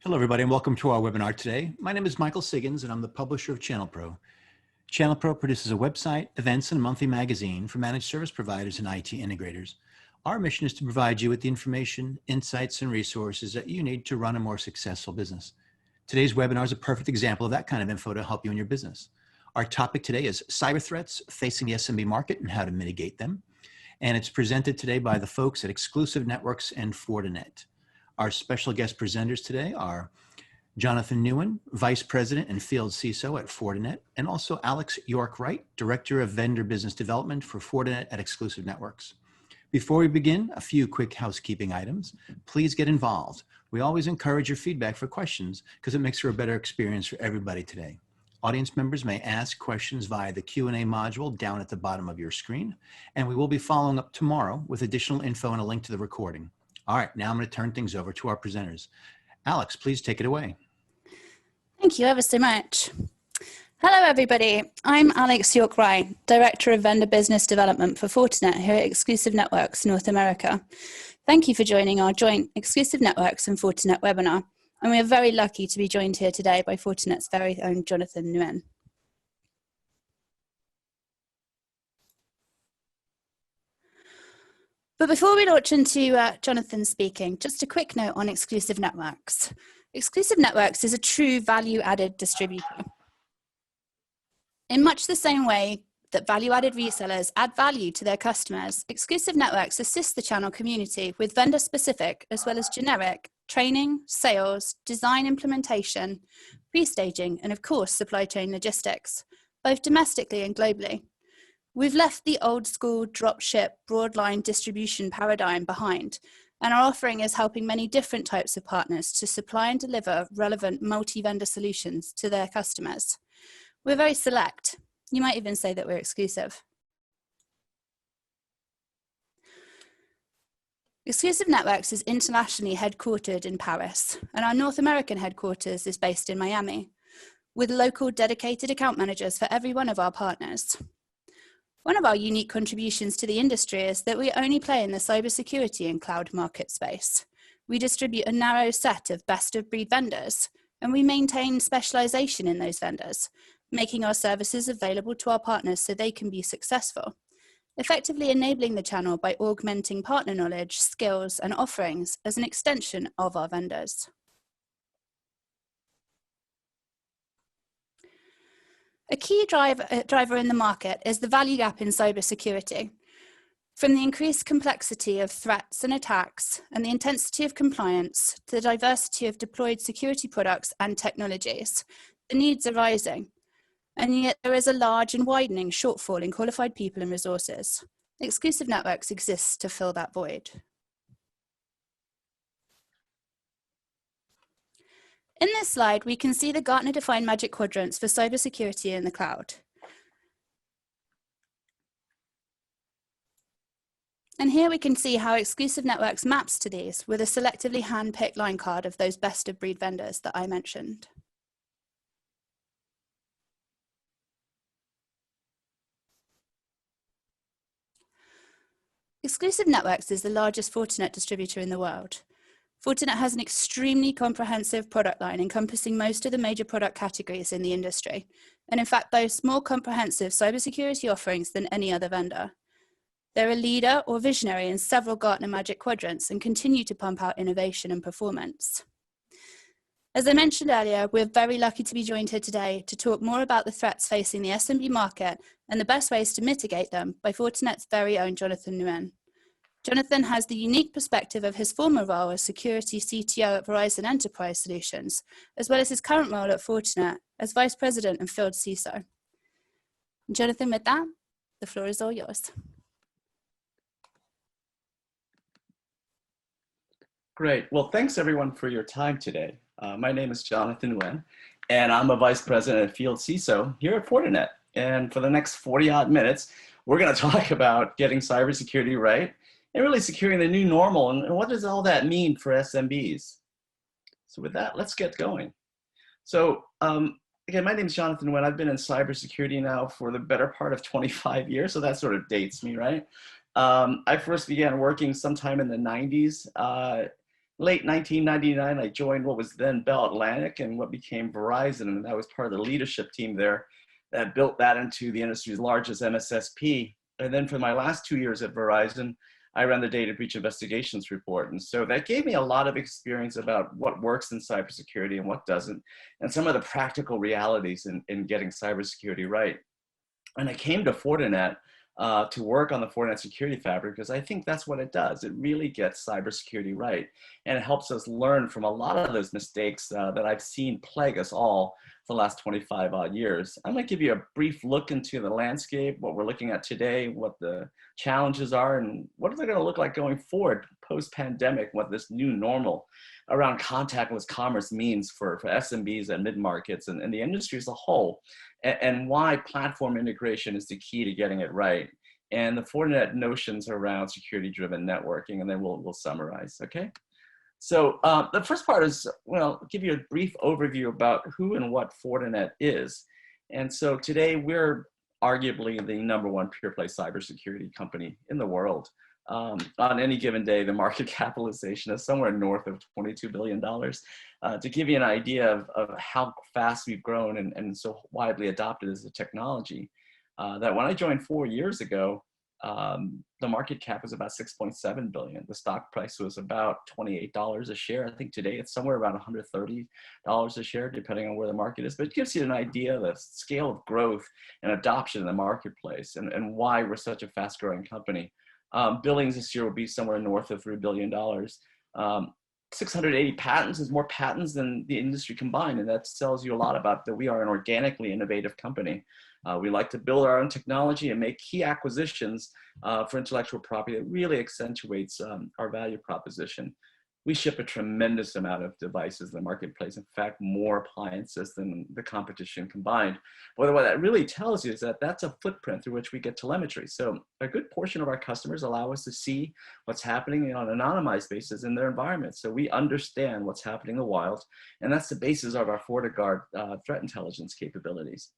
Hello, everybody, and welcome to our webinar today. My name is Michael Siggins, and I'm the publisher of Channel Pro. Channel Pro produces a website, events, and a monthly magazine for managed service providers and IT integrators. Our mission is to provide you with the information, insights, and resources that you need to run a more successful business. Today's webinar is a perfect example of that kind of info to help you in your business. Our topic today is cyber threats facing the SMB market and how to mitigate them. And it's presented today by the folks at Exclusive Networks and Fortinet. Our special guest presenters today are Jonathan Nguyen, Vice President and Field CISO at Fortinet, and also Alex York-Wright, Director of Vendor Business Development for Fortinet at Exclusive Networks. Before we begin, a few quick housekeeping items. Please get involved. We always encourage your feedback for questions because it makes for a better experience for everybody today. Audience members may ask questions via the Q&A module down at the bottom of your screen, and we will be following up tomorrow with additional info and a link to the recording. All right, now I'm going to turn things over to our presenters. Alex, please take it away. Thank you ever so much. Hello, everybody. I'm Alex York-Wright, Director of Vendor Business Development for Fortinet here at Exclusive Networks North America. Thank you for joining our joint Exclusive Networks and Fortinet webinar. And we are very lucky to be joined here today by Fortinet's very own Jonathan Nguyen. But before we launch into Jonathan speaking, just a quick note on Exclusive Networks. Exclusive Networks is a true value-added distributor. In much the same way that value-added resellers add value to their customers, Exclusive Networks assist the channel community with vendor-specific as well as generic training, sales, design implementation, pre-staging, and of course, supply chain logistics, both domestically and globally. We've left the old school dropship broadline distribution paradigm behind, and our offering is helping many different types of partners to supply and deliver relevant multi-vendor solutions to their customers. We're very select. You might even say that we're exclusive. Exclusive Networks is internationally headquartered in Paris, and our North American headquarters is based in Miami, with local dedicated account managers for every one of our partners. One of our unique contributions to the industry is that we only play in the cybersecurity and cloud market space. We distribute a narrow set of best-of-breed vendors, and we maintain specialization in those vendors, making our services available to our partners so they can be successful, effectively enabling the channel by augmenting partner knowledge, skills, and offerings as an extension of our vendors. A key driver in the market is the value gap in cybersecurity. From the increased complexity of threats and attacks and the intensity of compliance to the diversity of deployed security products and technologies, the needs are rising. And yet there is a large and widening shortfall in qualified people and resources. Exclusive Networks exists to fill that void. In this slide, we can see the Gartner defined magic quadrants for cybersecurity in the cloud. And here we can see how Exclusive Networks maps to these with a selectively hand-picked line card of those best-of-breed vendors that I mentioned. Exclusive Networks is the largest Fortinet distributor in the world. Fortinet has an extremely comprehensive product line encompassing most of the major product categories in the industry, and in fact boasts more comprehensive cybersecurity offerings than any other vendor. They're a leader or visionary in several Gartner Magic Quadrants and continue to pump out innovation and performance. As I mentioned earlier, we're very lucky to be joined here today to talk more about the threats facing the SMB market and the best ways to mitigate them by Fortinet's very own Jonathan Nguyen. Jonathan has the unique perspective of his former role as Security CTO at Verizon Enterprise Solutions, as well as his current role at Fortinet as Vice President and Field CISO. Jonathan, with that, the floor is all yours. Great. Well, thanks everyone for your time today. My name is Jonathan Nguyen, and I'm a Vice President and Field CISO here at Fortinet. And for the next 40-odd minutes, we're going to talk about getting cybersecurity right and really securing the new normal, and what does all that mean for SMBs? So with that, let's get going. So again, my name is Jonathan Nguyen. I've been in cybersecurity now for the better part of 25 years, so that sort of dates me, right? I first began working sometime in the 90s late 1999, I joined what was then Bell Atlantic and what became Verizon, and I was part of the leadership team there that built that into the industry's largest MSSP. And then for my last 2 years at Verizon, I ran the data breach investigations report. And so that gave me a lot of experience about what works in cybersecurity and what doesn't, and some of the practical realities in getting cybersecurity right. And I came to Fortinet to work on the Fortinet Security Fabric because I think that's what it does. It really gets cybersecurity right. And it helps us learn from a lot of those mistakes that I've seen plague us all for the last 25 odd years. I'm going to give you a brief look into the landscape, what we're looking at today, what the challenges are, and what are they going to look like going forward post-pandemic, what this new normal around contactless commerce means for SMBs and mid-markets and the industry as a whole, and why platform integration is the key to getting it right, and the Fortinet notions around security-driven networking, and then we'll summarize, okay? So the first part is, well, give you a brief overview about who and what Fortinet is. And so today we're arguably the #1 pure play cybersecurity company in the world. On any given day, the market capitalization is somewhere north of $22 billion. To give you an idea of how fast we've grown and so widely adopted as a technology, that when I joined 4 years ago, the market cap was about 6.7 billion. The stock price was about $28 a share. I think today it's somewhere around $130 a share, depending on where the market is. But it gives you an idea of the scale of growth and adoption in the marketplace and why we're such a fast growing company. Billings this year will be somewhere north of $3 billion. 680 patents is more patents than the industry combined, and that tells you a lot about that we are an organically innovative company. We like to build our own technology and make key acquisitions for intellectual property that really accentuates our value proposition. We ship a tremendous amount of devices in the marketplace. In fact, more appliances than the competition combined. But what that really tells you is that that's a footprint through which we get telemetry. So a good portion of our customers allow us to see what's happening on an anonymized basis in their environment. So we understand what's happening in the wild, and that's the basis of our Fortiguard threat intelligence capabilities.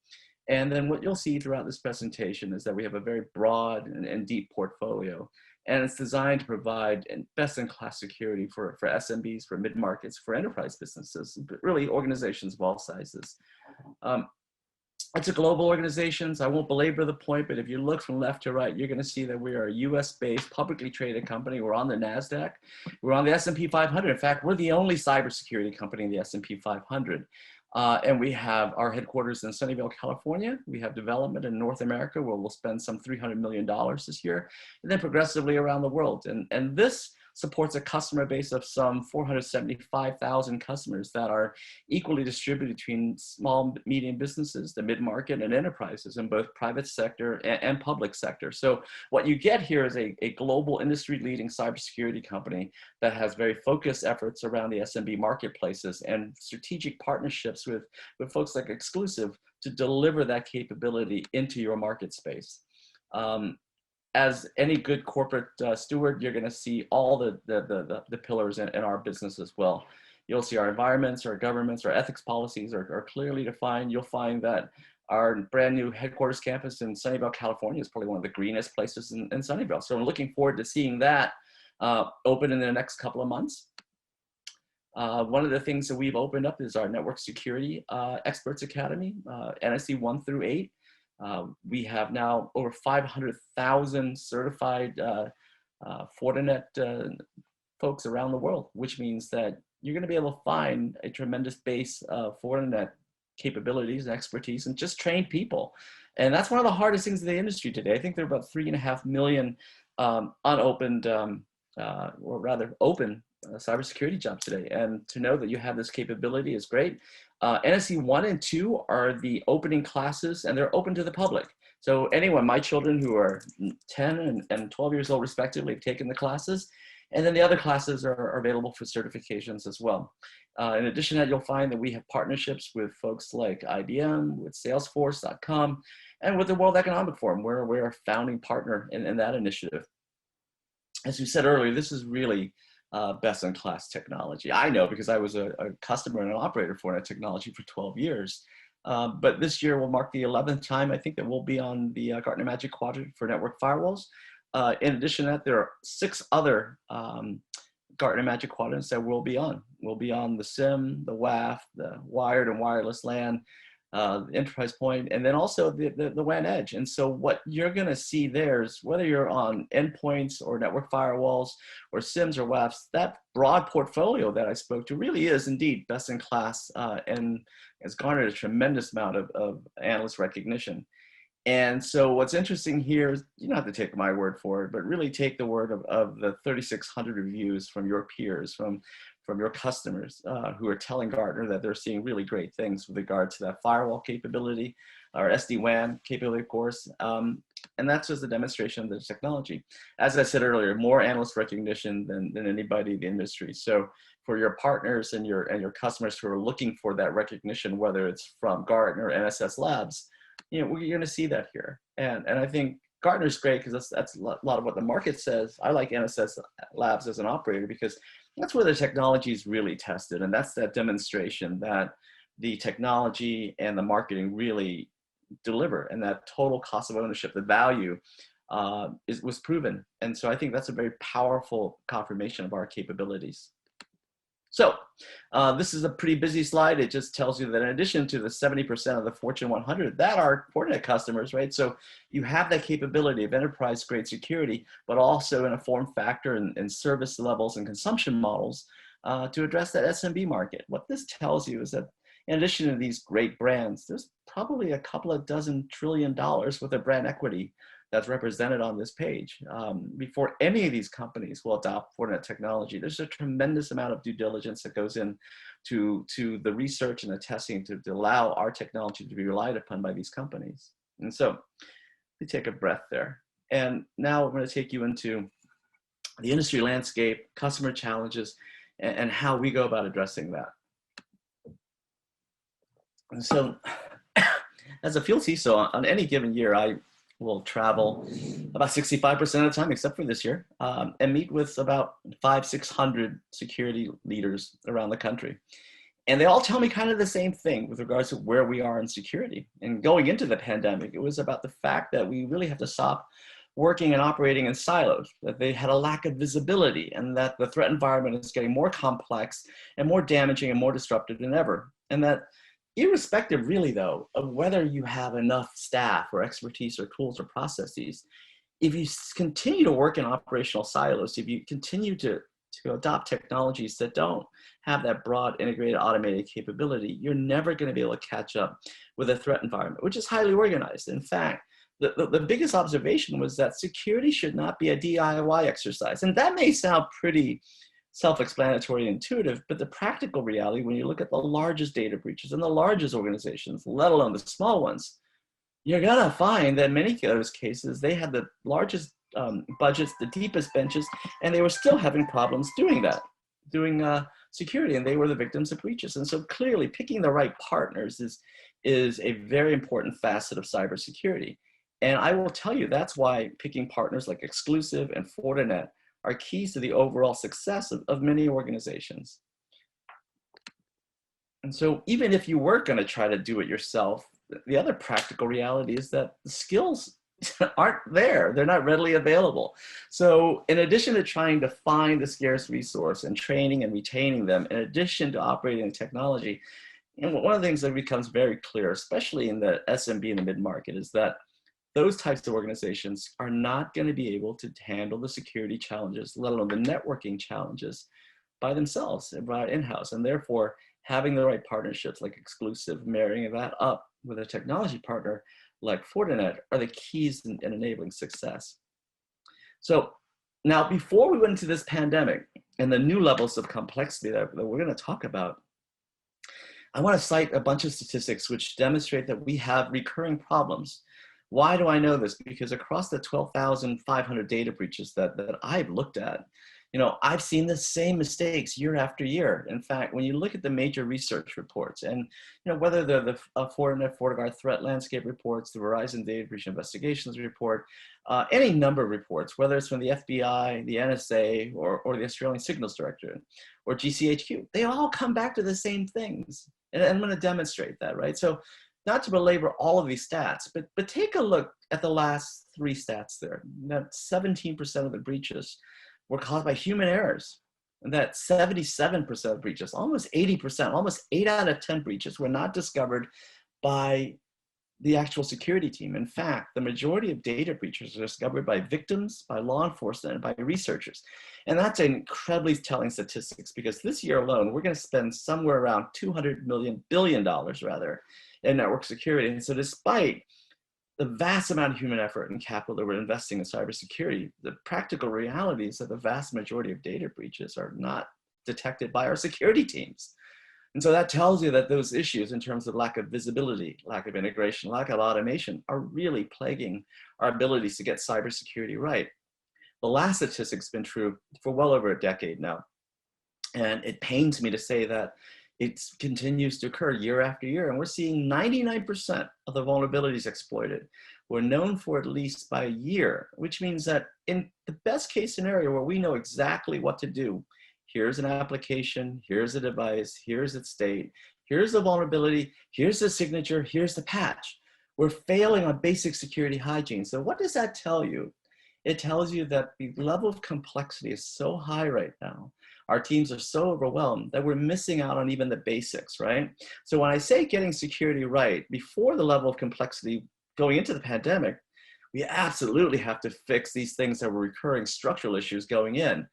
And then what you'll see throughout this presentation is that we have a very broad and deep portfolio, and it's designed to provide best-in-class security for SMBs, for mid-markets, for enterprise businesses, but really organizations of all sizes. It's a global organization, so I won't belabor the point, but if you look from left to right, you're gonna see that we are a US-based, publicly traded company. We're on the NASDAQ. We're on the S&P 500. In fact, we're the only cybersecurity company in the S&P 500. And we have our headquarters in Sunnyvale, California. We have development in North America, where we'll spend some $300 million this year, and then progressively around the world. And this supports a customer base of some 475,000 customers that are equally distributed between small, medium businesses, the mid-market, and enterprises in both private sector and public sector. So what you get here is a global industry-leading cybersecurity company that has very focused efforts around the SMB marketplaces and strategic partnerships with folks like Exclusive to deliver that capability into your market space. As any good corporate steward, you're going to see all the pillars in our business as well. You'll see our environments, our governments, our ethics policies are clearly defined. You'll find that our brand new headquarters campus in Sunnyvale, California is probably one of the greenest places in Sunnyvale. So I'm looking forward to seeing that open in the next couple of months. One of the things that we've opened up is our Network Security Experts Academy, NSE 1 through 8. We have now over 500,000 certified Fortinet folks around the world, which means that you're going to be able to find a tremendous base of Fortinet capabilities and expertise and just trained people. And that's one of the hardest things in the industry today. I think there are about 3.5 million unopened, or rather open cybersecurity jobs today. And to know that you have this capability is great. NSE 1 and 2 are the opening classes, and they're open to the public. So anyone, my children who are 10 and 12 years old respectively, have taken the classes. And then the other classes are available for certifications as well. In addition to that, you'll find that we have partnerships with folks like IBM, with Salesforce.com, and with the World Economic Forum, where we're a founding partner in that initiative. As we said earlier, this is really best-in-class technology. I know because I was a customer and an operator for that technology for 12 years. But this year will mark the 11th time, I think, that we'll be on the Gartner Magic Quadrant for network firewalls. In addition to that, there are 6 other Gartner Magic Quadrants that we'll be on. We'll be on the SIM, the WAF, the wired and wireless LAN, the enterprise point, and then also the WAN edge. And so what you're going to see there is whether you're on endpoints or network firewalls or SIMs or WAFs, that broad portfolio that I spoke to really is indeed best in class and has garnered a tremendous amount of analyst recognition. And so what's interesting here is you don't have to take my word for it, but really take the word of the 3,600 reviews from your peers, from your customers who are telling Gartner that they're seeing really great things with regard to that firewall capability, or SD-WAN capability, of course. And that's just a demonstration of the technology. As I said earlier, more analyst recognition than anybody in the industry. So for your partners and your customers who are looking for that recognition, whether it's from Gartner or NSS Labs, you know, we're going to see that here. And I think Gartner's great because that's a lot of what the market says. I like NSS Labs as an operator because that's where the technology is really tested. And that's that demonstration that the technology and the marketing really deliver, and that total cost of ownership, the value was proven. And so I think that's a very powerful confirmation of our capabilities. So this is a pretty busy slide. It just tells you that in addition to the 70% of the Fortune 100 that are Fortinet customers, right? So you have that capability of enterprise grade security, but also in a form factor and service levels and consumption models to address that SMB market. What this tells you is that in addition to these great brands, there's probably a couple of dozen $1 trillion worth of brand equity that's represented on this page. Before any of these companies will adopt Fortinet technology, there's a tremendous amount of due diligence that goes in to the research and the testing to allow our technology to be relied upon by these companies. And so we take a breath there. And now I'm going to take you into the industry landscape, customer challenges, and how we go about addressing that. And so as a field CISO, on any given year, I will travel about 65% of the time, except for this year, and meet with about 500-600 security leaders around the country. And they all tell me kind of the same thing with regards to where we are in security. And going into the pandemic, it was about the fact that we really have to stop working and operating in silos, that they had a lack of visibility, and that the threat environment is getting more complex and more damaging and more disruptive than ever. And that irrespective really though of whether you have enough staff or expertise or tools or processes, if you continue to work in operational silos, if you continue to adopt technologies that don't have that broad integrated automated capability, you're never going to be able to catch up with a threat environment, which is highly organized. In fact, the biggest observation was that security should not be a DIY exercise. And that may sound pretty self-explanatory and intuitive, but the practical reality, when you look at the largest data breaches and the largest organizations, let alone the small ones, you're gonna find that in many of those cases, they had the largest budgets, the deepest benches, and they were still having problems doing that, doing security, and they were the victims of breaches. And so clearly picking the right partners is a very important facet of cybersecurity. And I will tell you, that's why picking partners like Exclusive and Fortinet are keys to the overall success of many organizations. And so even if you were going to try to do it yourself, the other practical reality is that the skills aren't there. They're not readily available. So in addition to trying to find the scarce resource and training and retaining them, in addition to operating the technology, one of the things that becomes very clear, especially in the SMB and the mid-market, is that those types of organizations are not going to be able to handle the security challenges, let alone the networking challenges, by themselves and brought in-house. And therefore, having the right partnerships like Exclusive, marrying that up with a technology partner like Fortinet are the keys in enabling success. So now, before we went into this pandemic and the new levels of complexity that we're going to talk about, I want to cite a bunch of statistics which demonstrate that we have recurring problems. Why do I know this? Because across the 12,500 data breaches that I've looked at, I've seen the same mistakes year after year. In fact, when you look at the major research reports, and whether they're the Fortinet FortiGuard threat landscape reports, the Verizon data breach investigations report, any number of reports, whether it's from the FBI, the NSA, or the Australian Signals Directorate, or GCHQ, they all come back to the same things. And I'm going to demonstrate that, right? So, not to belabor all of these stats, but take a look at the last three stats there. That 17% of the breaches were caused by human errors. that 77% of breaches, almost 80%, almost 8 out of 10 breaches were not discovered by the actual security team. In fact, the majority of data breaches are discovered by victims, by law enforcement, and by researchers. And that's an incredibly telling statistics, because this year alone, we're going to spend somewhere around $200 billion rather, in network security. And so despite the vast amount of human effort and capital that we're investing in cybersecurity, the practical reality is that the vast majority of data breaches are not detected by our security teams. And so that tells you that those issues in terms of lack of visibility, lack of integration, lack of automation are really plaguing our abilities to get cybersecurity right. The last statistic's been true for well over a decade now. And it pains me to say that it continues to occur year after year. And we're seeing 99% of the vulnerabilities exploited were known for at least by a year, which means that in the best case scenario where we know exactly what to do, here's an application, here's a device, here's its state, here's the vulnerability, here's the signature, here's the patch. We're failing on basic security hygiene. So what does that tell you? It tells you that the level of complexity is so high right now. Our teams are so overwhelmed that we're missing out on even the basics, right? So when I say getting security right, before the level of complexity going into the pandemic, we absolutely have to fix these things that were recurring structural issues going in.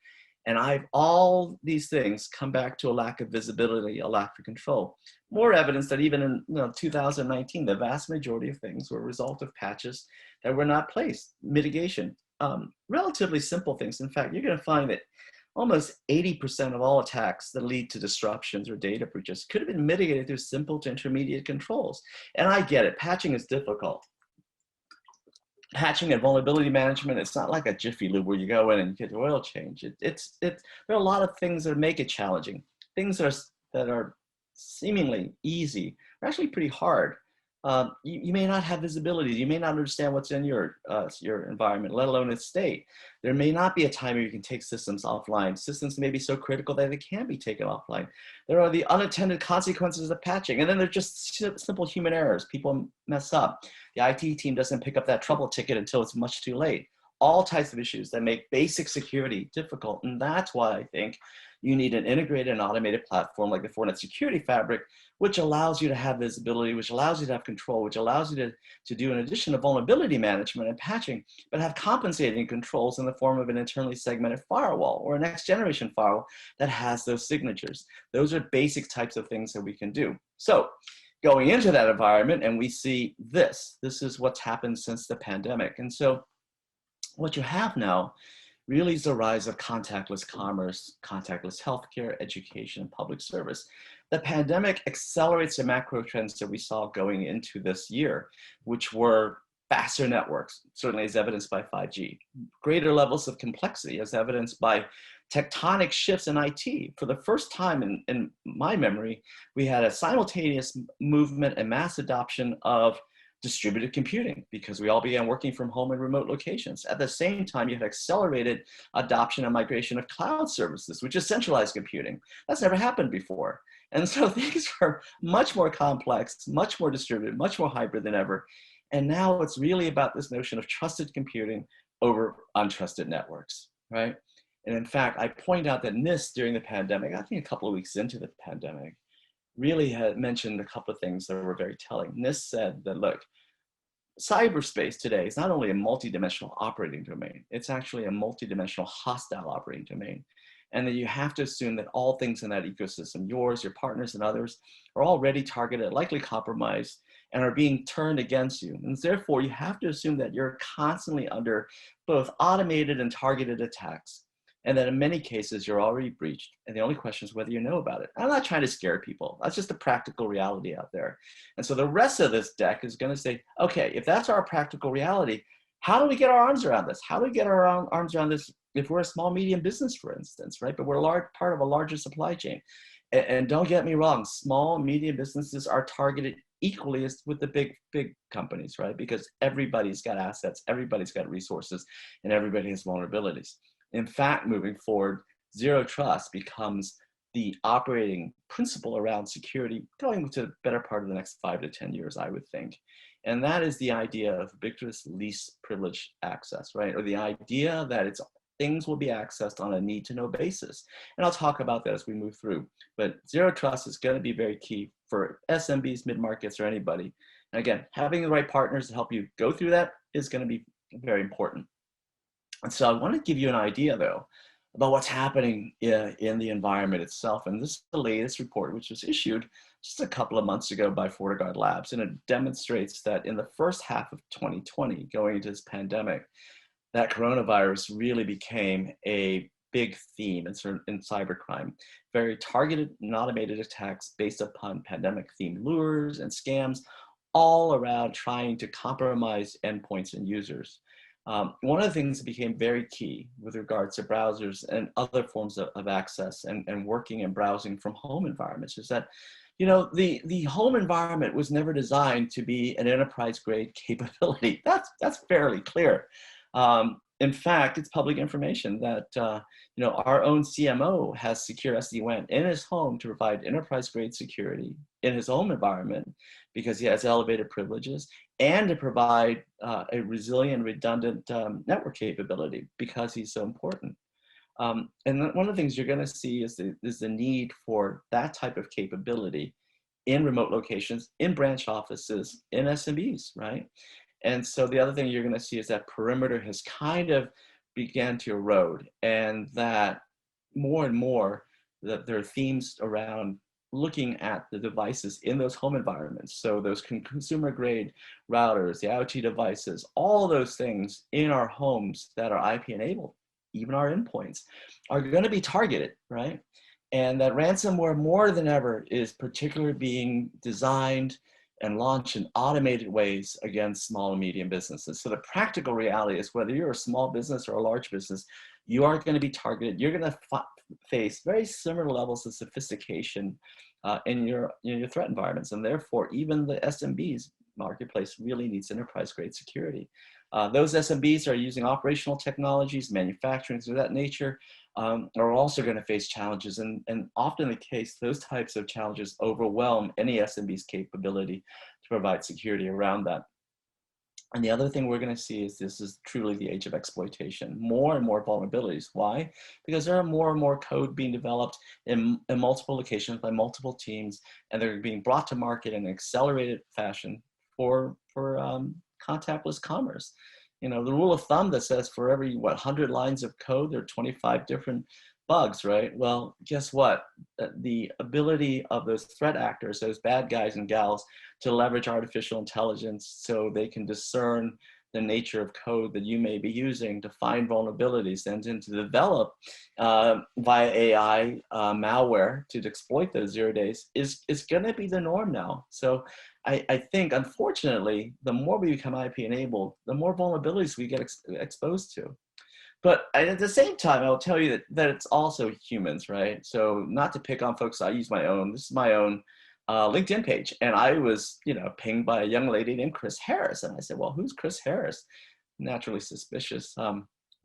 And all these things come back to a lack of visibility, a lack of control. More evidence that even in 2019, the vast majority of things were a result of patches that were not placed, mitigation, relatively simple things. In fact, you're going to find that almost 80% of all attacks that lead to disruptions or data breaches could have been mitigated through simple to intermediate controls. And I get it, patching is difficult. Patching and vulnerability management, it's not like a Jiffy Lube where you go in and you get the oil change. There are a lot of things that make it challenging. Things that are seemingly easy are actually pretty hard. You may not have visibility. You may not understand what's in your environment, let alone its state. There may not be a time where you can take systems offline. Systems may be so critical that they can be taken offline. There are the unintended consequences of patching. And then there's just simple human errors. People mess up. The IT team doesn't pick up that trouble ticket until it's much too late. All types of issues that make basic security difficult. And that's why I think you need an integrated and automated platform like the Fortinet Security Fabric, which allows you to have visibility, which allows you to have control, which allows you to do, in addition to vulnerability management and patching, but have compensating controls in the form of an internally segmented firewall or a next generation firewall that has those signatures. Those are basic types of things that we can do. So going into that environment, and we see this is what's happened since the pandemic. And so what you have now really is the rise of contactless commerce, contactless healthcare, education, and public service. The pandemic accelerates the macro trends that we saw going into this year, which were faster networks, certainly as evidenced by 5G, greater levels of complexity as evidenced by tectonic shifts in IT. For the first time in my memory, we had a simultaneous movement and mass adoption of distributed computing because we all began working from home in remote locations. At the same time, you had accelerated adoption and migration of cloud services, which is centralized computing. That's never happened before. And so things are much more complex, much more distributed, much more hybrid than ever. And now it's really about this notion of trusted computing over untrusted networks, right? And in fact, I point out that NIST during the pandemic, I think a couple of weeks into the pandemic, really had mentioned a couple of things that were very telling. NIST said that, look, cyberspace today is not only a multidimensional operating domain, it's actually a multidimensional hostile operating domain. And that you have to assume that all things in that ecosystem, yours, your partners, and others, are already targeted, likely compromised, and are being turned against you. And therefore, you have to assume that you're constantly under both automated and targeted attacks, and that in many cases, you're already breached. And the only question is whether you know about it. I'm not trying to scare people. That's just the practical reality out there. And so the rest of this deck is going to say, okay, if that's our practical reality, how do we get our arms around this? How do we get our arms around this if we're a small, medium business, for instance, right? But we're a large part of a larger supply chain. And don't get me wrong, small, medium businesses are targeted equally as with the big companies, right? Because everybody's got assets, everybody's got resources, and everybody has vulnerabilities. In fact, moving forward, zero trust becomes the operating principle around security going to the better part of the next 5 to 10 years, I would think. And that is the idea of ubiquitous least privileged access, right? Or the idea that things will be accessed on a need-to-know basis. And I'll talk about that as we move through. But zero trust is going to be very key for SMBs, mid-markets, or anybody. And again, having the right partners to help you go through that is going to be very important. And so I want to give you an idea, though, about what's happening in the environment itself. And this is the latest report, which was issued just a couple of months ago by Fortiguard Labs. And it demonstrates that in the first half of 2020, going into this pandemic, that coronavirus really became a big theme in cybercrime. Very targeted and automated attacks based upon pandemic-themed lures and scams, all around trying to compromise endpoints and users. One of the things that became very key with regards to browsers and other forms of access and working and browsing from home environments is that, you know, the home environment was never designed to be an enterprise-grade capability. That's fairly clear. In fact, it's public information that you know, our own CMO has secure SD-WAN in his home to provide enterprise-grade security in his home environment because he has elevated privileges, and to provide a resilient, redundant network capability because he's so important. And one of the things you're going to see is the need for that type of capability in remote locations, in branch offices, in SMBs, right? And so the other thing you're going to see is that perimeter has kind of began to erode, and that more and more that there are themes around looking at the devices in those home environments. So those consumer grade routers, the IoT devices, all those things in our homes that are IP enabled, even our endpoints, are going to be targeted, right? And that ransomware more than ever is particularly being designed and launched in automated ways against small and medium businesses. So the practical reality is whether you're a small business or a large business, you are going to be targeted. You're going to face very similar levels of sophistication in your threat environments. And therefore, even the SMBs marketplace really needs enterprise-grade security. Those SMBs are using operational technologies, manufacturing, things of that nature, are also going to face challenges. And often the case, those types of challenges overwhelm any SMB's capability to provide security around that. And the other thing we're going to see is this is truly the age of exploitation. More and more vulnerabilities. Why? Because there are more and more code being developed in multiple locations by multiple teams, and they're being brought to market in an accelerated fashion for contactless commerce. You know, the rule of thumb that says for every, 100 lines of code, there are 25 different bugs, right? Well, guess what? The ability of those threat actors, those bad guys and gals, to leverage artificial intelligence so they can discern the nature of code that you may be using to find vulnerabilities and then to develop via AI malware to exploit those 0 days is going to be the norm now. So I think, unfortunately, the more we become IP enabled, the more vulnerabilities we get exposed to. But at the same time, I'll tell you that it's also humans, right? So not to pick on folks, I use my own, this is my own LinkedIn page. And I was, you know, pinged by a young lady named Chris Harris. And I said, well, who's Chris Harris? Naturally suspicious.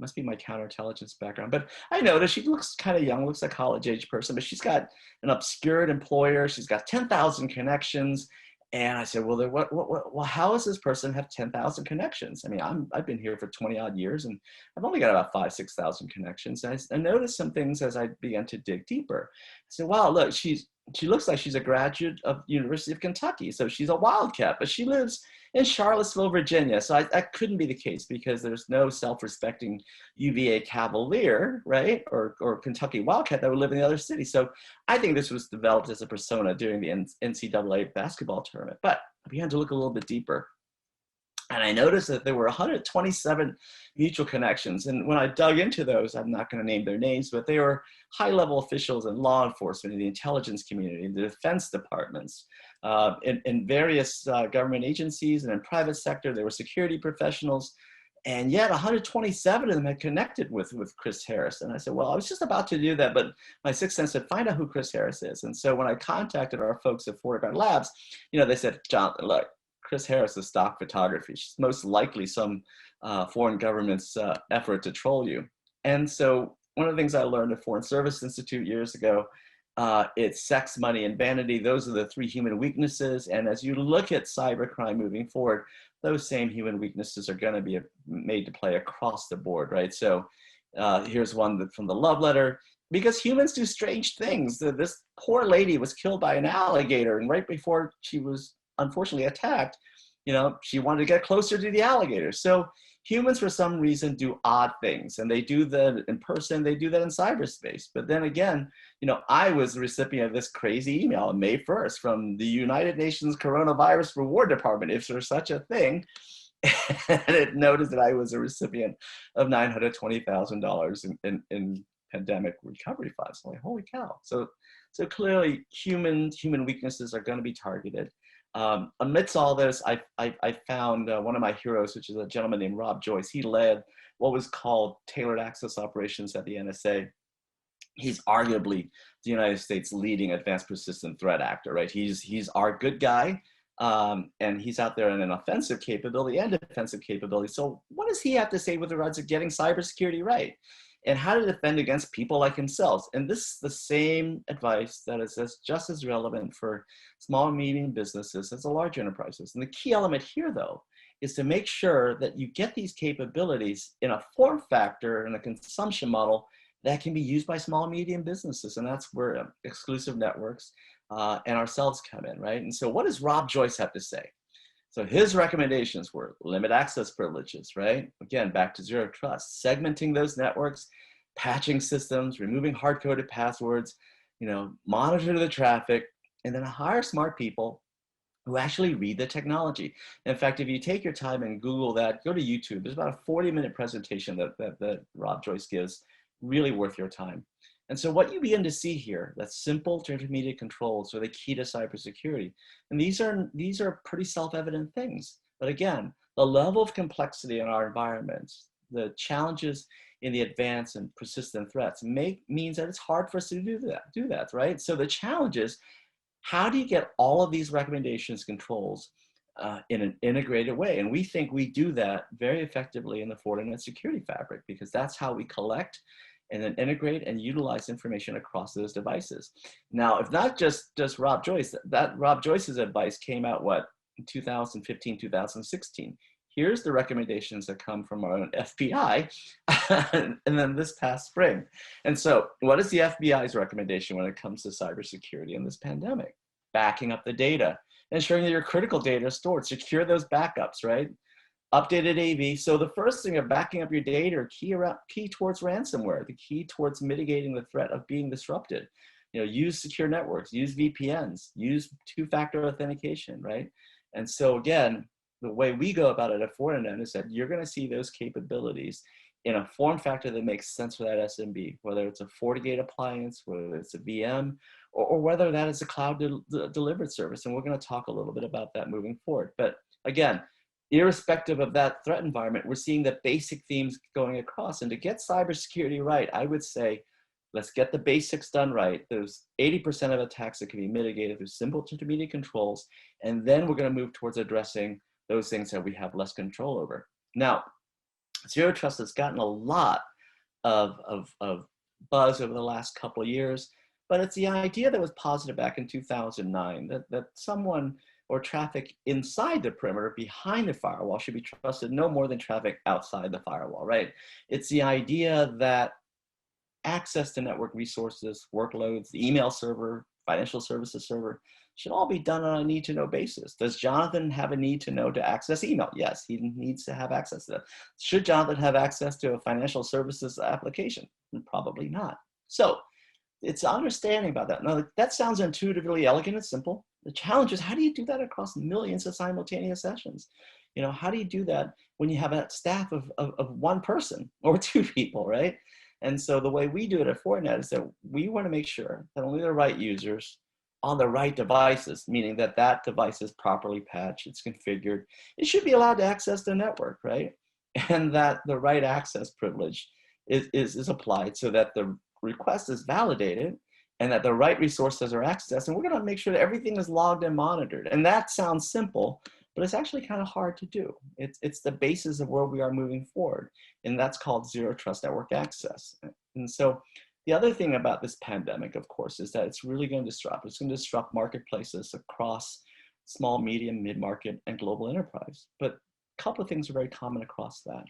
Must be my counterintelligence background. But I noticed she looks kind of young, looks like a college-age person, but she's got an obscured employer. She's got 10,000 connections. And I said, well, well, how does this person have 10,000 connections? I mean, I've been here for 20 odd years and I've only got about 5,000 to 6,000 connections. And I noticed some things as I began to dig deeper. I said, wow, look, she looks like she's a graduate of University of Kentucky. So she's a wildcat, but she lives in Charlottesville, Virginia. So that couldn't be the case because there's no self-respecting UVA Cavalier, right? Or Kentucky Wildcat that would live in the other city. So I think this was developed as a persona during the NCAA basketball tournament. But I began to look a little bit deeper. And I noticed that there were 127 mutual connections. And when I dug into those, I'm not going to name their names, but they were high-level officials in law enforcement, in the intelligence community, in the defense departments, in various government agencies, and in private sector, there were security professionals. And yet 127 of them had connected with Chris Harris. And I said, well, I was just about to do that, but my sixth sense said, find out who Chris Harris is. And so when I contacted our folks at Fortiguard Labs, you know, they said, Jonathan, look, Chris Harris is stock photography. She's most likely some foreign government's effort to troll you. And so one of the things I learned at Foreign Service Institute years ago, it's sex, money, and vanity. Those are the three human weaknesses. And as you look at cybercrime moving forward, those same human weaknesses are going to be made to play across the board, right? So Here's one from the love letter. Because humans do strange things. This poor lady was killed by an alligator, and right before she was unfortunately attacked, she wanted to get closer to the alligator. So humans, for some reason, do odd things, and they do that in person, they do that in cyberspace. But then again, I was the recipient of this crazy email on May 1st from the United Nations Coronavirus Reward Department, if there's such a thing. And it noted that I was a recipient of $920,000 in pandemic recovery funds. I'm like, holy cow. So clearly human weaknesses are going to be targeted. Amidst all this, I found one of my heroes, which is a gentleman named Rob Joyce. He led what was called tailored access operations at the NSA. He's arguably the United States' leading advanced persistent threat actor, right? He's our good guy. And he's out there in an offensive capability and defensive capability. So what does he have to say with regards to getting cybersecurity right? And how to defend against people like himself? And this is the same advice that is just as relevant for small and medium businesses as the large enterprises. And the key element here, though, is to make sure that you get these capabilities in a form factor and a consumption model that can be used by small and medium businesses. And that's where exclusive networks and ourselves come in, right? And so what does Rob Joyce have to say? So his recommendations were limit access privileges, right? Again, back to zero trust, segmenting those networks, patching systems, removing hard-coded passwords, monitor the traffic, and then hire smart people who actually read the technology. In fact, if you take your time and Google that, go to YouTube, there's about a 40-minute presentation that Rob Joyce gives, really worth your time. And so what you begin to see here, that simple to intermediate controls are the key to cybersecurity. And these are pretty self-evident things. But again, the level of complexity in our environments, the challenges in the advanced and persistent threats means that it's hard for us to do that, right? So the challenge is, how do you get all of these recommendations, controls in an integrated way? And we think we do that very effectively in the Fortinet Security Fabric, because that's how we collect and then integrate and utilize information across those devices. Now, if not just Rob Joyce, that Rob Joyce's advice came out, in 2015, 2016. Here's the recommendations that come from our own FBI, and then this past spring. And so what is the FBI's recommendation when it comes to cybersecurity in this pandemic? Backing up the data, ensuring that your critical data is stored, secure those backups, right? Updated AV. So the first thing of backing up your data are key towards ransomware, the key towards mitigating the threat of being disrupted. Use secure networks, use VPNs, use two-factor authentication, right? And so again, the way we go about it at Fortinet is that you're going to see those capabilities in a form factor that makes sense for that SMB, whether it's a FortiGate appliance, whether it's a VM, or whether that is a cloud delivered service. And we're going to talk a little bit about that moving forward. But again, irrespective of that threat environment, we're seeing the basic themes going across. And to get cybersecurity right, I would say, let's get the basics done right. There's 80% of attacks that can be mitigated through simple to intermediate controls. And then we're going to move towards addressing those things that we have less control over. Now, zero trust has gotten a lot of buzz over the last couple of years, but it's the idea that was posited back in 2009 that someone or traffic inside the perimeter behind the firewall should be trusted no more than traffic outside the firewall, right? It's the idea that access to network resources, workloads, the email server, financial services server, should all be done on a need-to-know basis. Does Jonathan have a need to know to access email? Yes, he needs to have access to that. Should Jonathan have access to a financial services application? Probably not. So it's understanding about that. Now, that sounds intuitively elegant and simple. The challenge is, how do you do that across millions of simultaneous sessions? How do you do that when you have a staff of one person or two people, right? And so the way we do it at Fortinet is that we want to make sure that only the right users on the right devices, meaning that that device is properly patched, it's configured, it should be allowed to access the network, right? And that the right access privilege is applied so that the request is validated and that the right resources are accessed. And we're going to make sure that everything is logged and monitored. And that sounds simple, but it's actually kind of hard to do. It's the basis of where we are moving forward. And that's called zero trust network access. And so the other thing about this pandemic, of course, is that it's really going to disrupt. It's going to disrupt marketplaces across small, medium, mid-market, and global enterprise. But a couple of things are very common across that.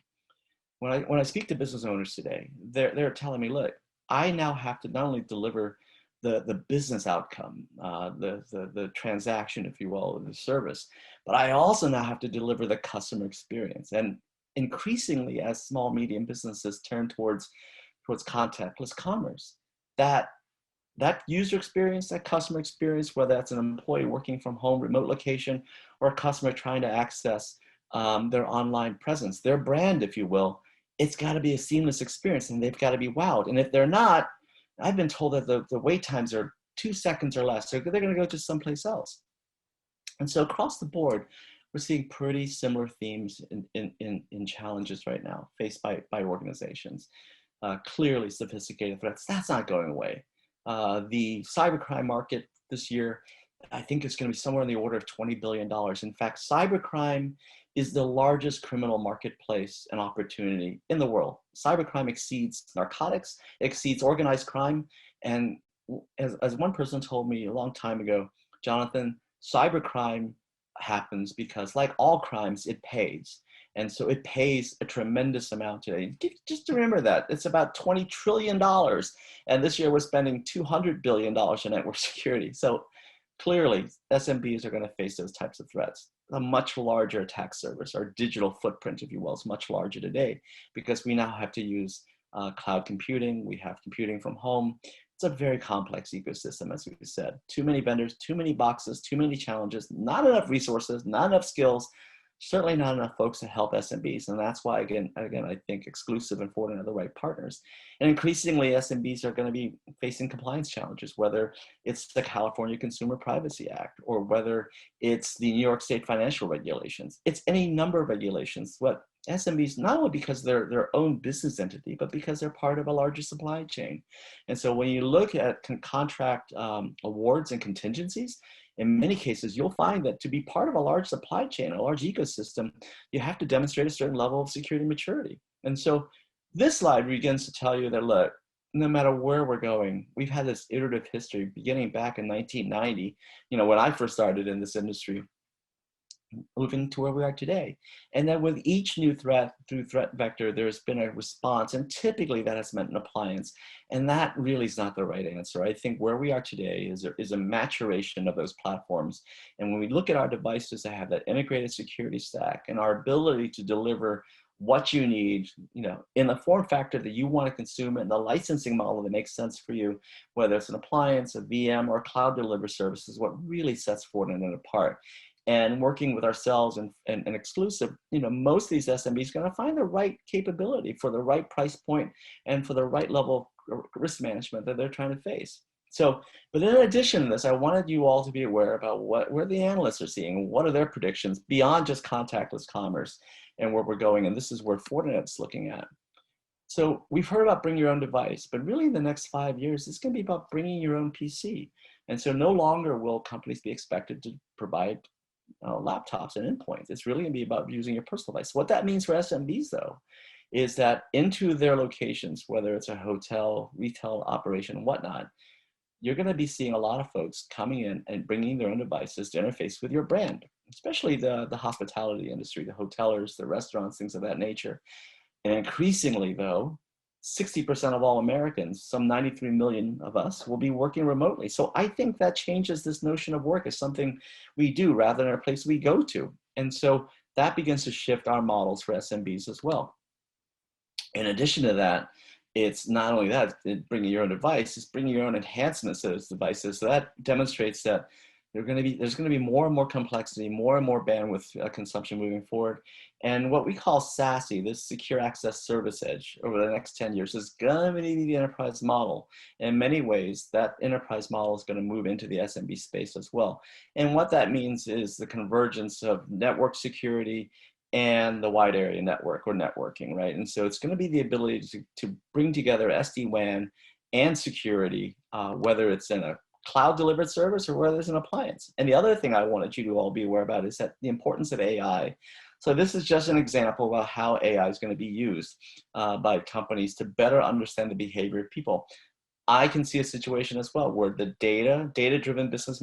when I speak to business owners today, they're telling me, look, I now have to not only deliver the business outcome, the transaction, if you will, the service, but I also now have to deliver the customer experience. And increasingly, as small, medium businesses turn towards contactless commerce, that user experience, that customer experience, whether that's an employee working from home, remote location, or a customer trying to access their online presence, their brand, if you will, it's got to be a seamless experience, and they've got to be wowed. And if they're not, I've been told that the wait times are 2 seconds or less, so they're going to go to someplace else. And so across the board, we're seeing pretty similar themes in challenges right now faced by organizations. Clearly sophisticated threats, that's not going away. The cybercrime market this year, I think it's going to be somewhere in the order of $20 billion. In fact, cybercrime is the largest criminal marketplace and opportunity in the world. Cybercrime exceeds narcotics, exceeds organized crime. And as one person told me a long time ago, Jonathan, cybercrime happens because, like all crimes, it pays. And so it pays a tremendous amount today. Just to remember that, it's about $20 trillion. And this year we're spending $200 billion in network security. So clearly, SMBs are going to face those types of threats. A much larger attack surface, our digital footprint, if you will, is much larger today because we now have to use cloud computing. We have computing from home. It's a very complex ecosystem, as we said. Too many vendors, too many boxes, too many challenges, not enough resources, not enough skills, certainly not enough folks to help SMBs. And that's why, again, I think Exclusive and Fortinet are the right partners. And increasingly, SMBs are going to be facing compliance challenges, whether it's the California Consumer Privacy Act or whether it's the New York State financial regulations. It's any number of regulations. What SMBs, not only because they're their own business entity, but because they're part of a larger supply chain. And so when you look at contract awards and contingencies, in many cases, you'll find that to be part of a large supply chain, a large ecosystem, you have to demonstrate a certain level of security maturity. And so this slide begins to tell you that, look, no matter where we're going, we've had this iterative history beginning back in 1990, when I first started in this industry, moving to where we are today. And then with each new threat through threat vector, there's been a response, and typically that has meant an appliance. And that really is not the right answer. I think where we are today is a maturation of those platforms. And when we look at our devices that have that integrated security stack and our ability to deliver what you need, in the form factor that you want to consume it, and the licensing model that makes sense for you, whether it's an appliance, a VM, or cloud delivered service, is what really sets Fortinet apart. And working with ourselves and Exclusive, most of these SMBs are going to find the right capability for the right price point and for the right level of risk management that they're trying to face. So, but in addition to this, I wanted you all to be aware about where the analysts are seeing, what are their predictions beyond just contactless commerce and where we're going. And this is where Fortinet's looking at. So we've heard about bring your own device, but really in the next 5 years, it's going to be about bringing your own PC. And so no longer will companies be expected to provide laptops and endpoints. It's really going to be about using your personal device. What that means for SMBs, though, is that into their locations, whether it's a hotel, retail operation, and whatnot, you're going to be seeing a lot of folks coming in and bringing their own devices to interface with your brand, especially the hospitality industry, the hotelers, the restaurants, things of that nature. And increasingly, though, 60% of all Americans, some 93 million of us, will be working remotely. So I think that changes this notion of work as something we do rather than a place we go to. And so that begins to shift our models for SMBs as well. In addition to that, it's not only that, bringing your own device, it's bringing your own enhancements to those devices. So that demonstrates that there's going to be more and more complexity, more and more bandwidth consumption moving forward. And what we call SASE, this Secure Access Service Edge, over the next 10 years is going to be the enterprise model. In many ways, that enterprise model is going to move into the SMB space as well. And what that means is the convergence of network security and the wide area network or networking, right? And so it's going to be the ability to bring together SD-WAN and security, whether it's in a cloud delivered service or whether it's an appliance. And the other thing I wanted you to all be aware about is that the importance of AI. So this is just an example of how AI is going to be used by companies to better understand the behavior of people. I can see a situation as well where the data-driven business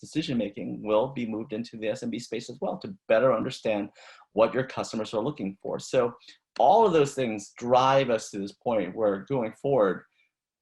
decision-making will be moved into the SMB space as well to better understand what your customers are looking for. So all of those things drive us to this point where going forward,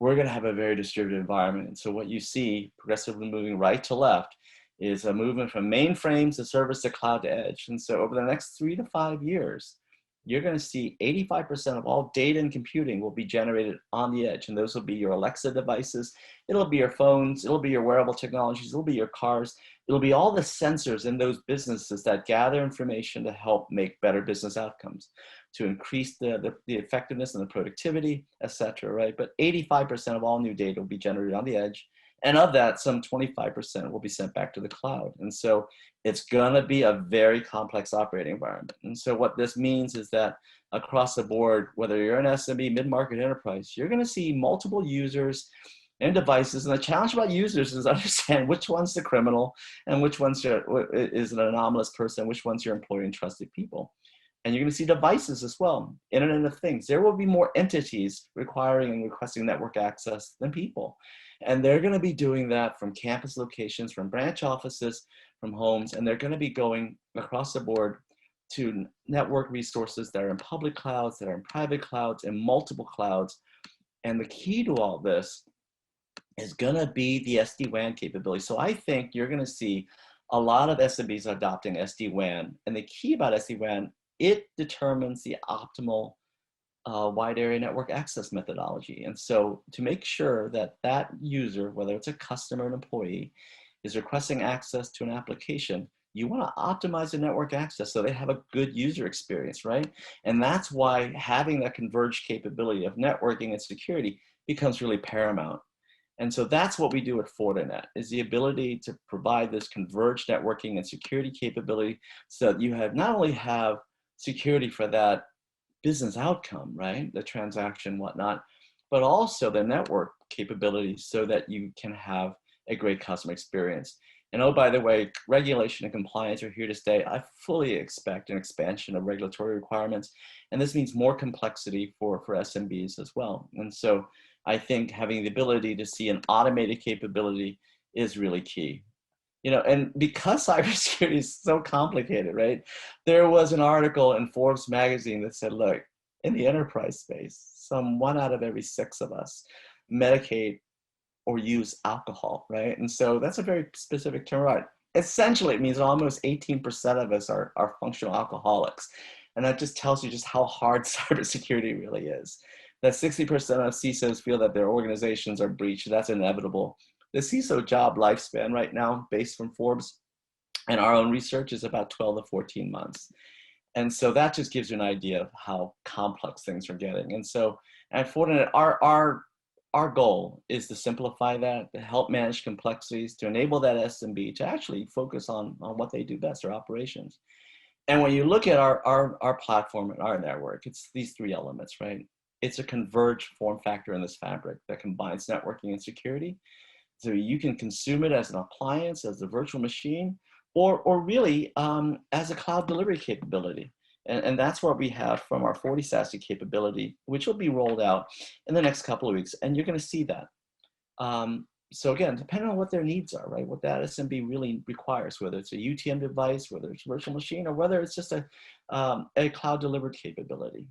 we're going to have a very distributed environment. And so what you see progressively moving right to left is a movement from mainframes to servers to cloud to edge. And so over the next 3 to 5 years, you're going to see 85% of all data and computing will be generated on the edge. And those will be your Alexa devices. It'll be your phones. It'll be your wearable technologies. It'll be your cars. It'll be all the sensors in those businesses that gather information to help make better business outcomes, to increase the effectiveness and the productivity, et cetera, right? But 85% of all new data will be generated on the edge. And of that, some 25% will be sent back to the cloud. And so it's going to be a very complex operating environment. And so what this means is that across the board, whether you're an SMB, mid-market enterprise, you're going to see multiple users and devices. And the challenge about users is understand which one's the criminal and which one's is an anomalous person, which one's your employee and trusted people. And you're going to see devices as well, Internet of Things. There will be more entities requiring and requesting network access than people. And they're going to be doing that from campus locations, from branch offices, from homes, and they're going to be going across the board to network resources that are in public clouds, that are in private clouds, and multiple clouds. And the key to all this is going to be the SD-WAN capability. So I think you're going to see a lot of SMBs adopting SD-WAN. And the key about SD-WAN, it determines the optimal wide area network access methodology. And so to make sure that that user, whether it's a customer or an employee, is requesting access to an application, you want to optimize the network access so they have a good user experience, right? And that's why having that converged capability of networking and security becomes really paramount. And so that's what we do at Fortinet, is the ability to provide this converged networking and security capability so that you have not only have security for that business outcome, right? The transaction, whatnot, but also the network capabilities so that you can have a great customer experience. And oh, by the way, regulation and compliance are here to stay. I fully expect an expansion of regulatory requirements. And this means more complexity for SMBs as well. And so I think having the ability to see an automated capability is really key. You know, and because cybersecurity is so complicated, right? There was an article in Forbes magazine that said, look, in the enterprise space, some 1 out of every 6 of us medicate or use alcohol, right? And so that's a very specific term, right? Essentially, it means almost 18% of us are functional alcoholics. And that just tells you just how hard cybersecurity really is. That 60% of CISOs feel that their organizations are breached. That's inevitable. The CISO job lifespan right now, based from Forbes and our own research, is about 12 to 14 months. And so that just gives you an idea of how complex things are getting. And so at Fortinet, our goal is to simplify that, to help manage complexities, to enable that SMB to actually focus on what they do best, their operations. And when you look at our platform and our network, it's these 3 elements, right? It's a converged form factor in this fabric that combines networking and security. So you can consume it as an appliance, as a virtual machine, or really as a cloud delivery capability. And that's what we have from our FortiSASE capability, which will be rolled out in the next couple of weeks. And you're going to see that. So again, depending on what their needs are, right? What that SMB really requires, whether it's a UTM device, whether it's a virtual machine, or whether it's just a cloud delivered capability.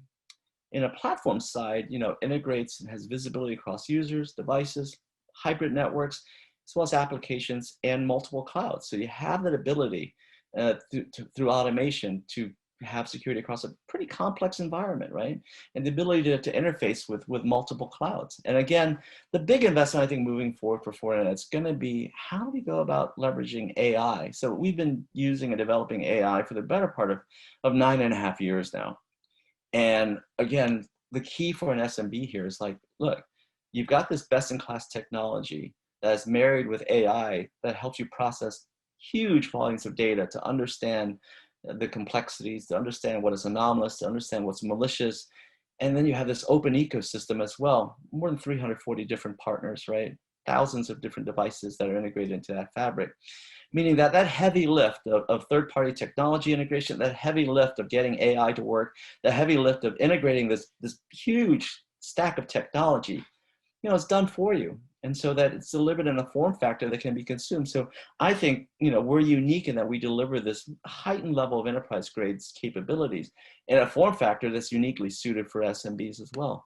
In a platform side, you know, integrates and has visibility across users, devices, hybrid networks, as well as applications and multiple clouds. So you have that ability through automation to have security across a pretty complex environment, right? And the ability to interface with multiple clouds. And again, the big investment I think moving forward for Fortinet is going to be how do we go about leveraging AI? So we've been using and developing AI for the better part of 9.5 years now. And again, the key for an SMB here is like, look, you've got this best-in-class technology that is married with AI that helps you process huge volumes of data to understand the complexities, to understand what is anomalous, to understand what's malicious. And then you have this open ecosystem as well, more than 340 different partners, right? Thousands of different devices that are integrated into that fabric. Meaning that that heavy lift of third-party technology integration, that heavy lift of getting AI to work, the heavy lift of integrating this huge stack of technology, you know, it's done for you. and so that it's delivered in a form factor that can be consumed. So I think, we're unique in that we deliver this heightened level of enterprise grade capabilities in a form factor that's uniquely suited for SMBs as well.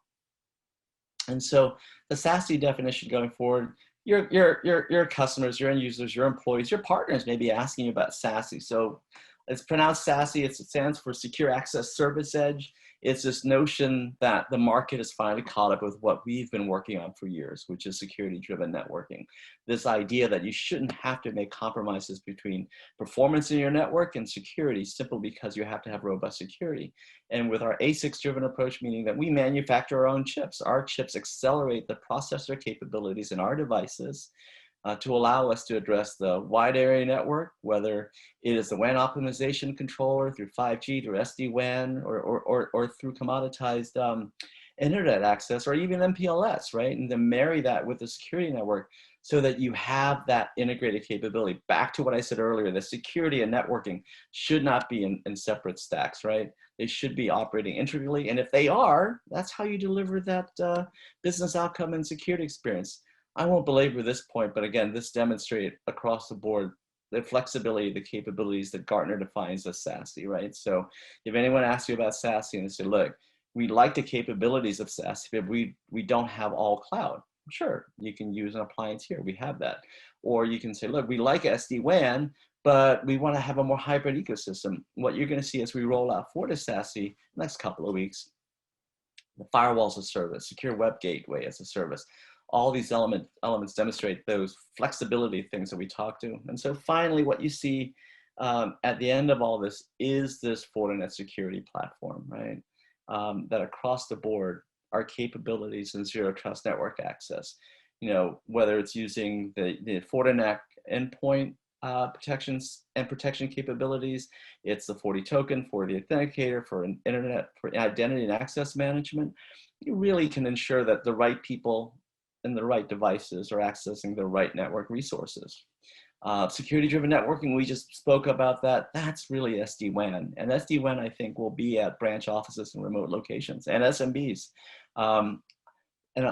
And so the SASE definition going forward, your customers, your end users, your employees, your partners may be asking you about SASE. So it's pronounced SASE. It stands for Secure Access Service Edge. It's this notion that the market has finally caught up with what we've been working on for years, which is security-driven networking. This idea that you shouldn't have to make compromises between performance in your network and security simply because you have to have robust security. And with our ASICs-driven approach, meaning that we manufacture our own chips. Our chips accelerate the processor capabilities in our devices to allow us to address the wide area network, whether it is the WAN optimization controller through 5G, through SD-WAN, or through commoditized internet access, or even MPLS, right? And then marry that with the security network so that you have that integrated capability. Back to what I said earlier, the security and networking should not be in separate stacks, right? They should be operating integrally. And if they are, that's how you deliver that business outcome and security experience. I won't belabor this point, but again, this demonstrated across the board the flexibility, the capabilities that Gartner defines as SASE, right? So if anyone asks you about SASE and they say, look, we like the capabilities of SASE, but we don't have all cloud. Sure, you can use an appliance here, we have that. Or you can say, look, we like SD-WAN, but we want to have a more hybrid ecosystem. What you're going to see as we roll out FortiSASE next couple of weeks, the firewalls as a service, secure web gateway as a service, all these elements demonstrate those flexibility things that we talked to. And so finally, what you see at the end of all this is this Fortinet security platform, right? That across the board are capabilities in zero trust network access. Whether it's using the Fortinet endpoint protections and protection capabilities, it's the FortiToken, for the authenticator, for an internet, for identity and access management. You really can ensure that the right people and the right devices are accessing the right network resources. Security-driven networking, we just spoke about that. That's really SD-WAN. And SD-WAN, I think, will be at branch offices and remote locations and SMBs. And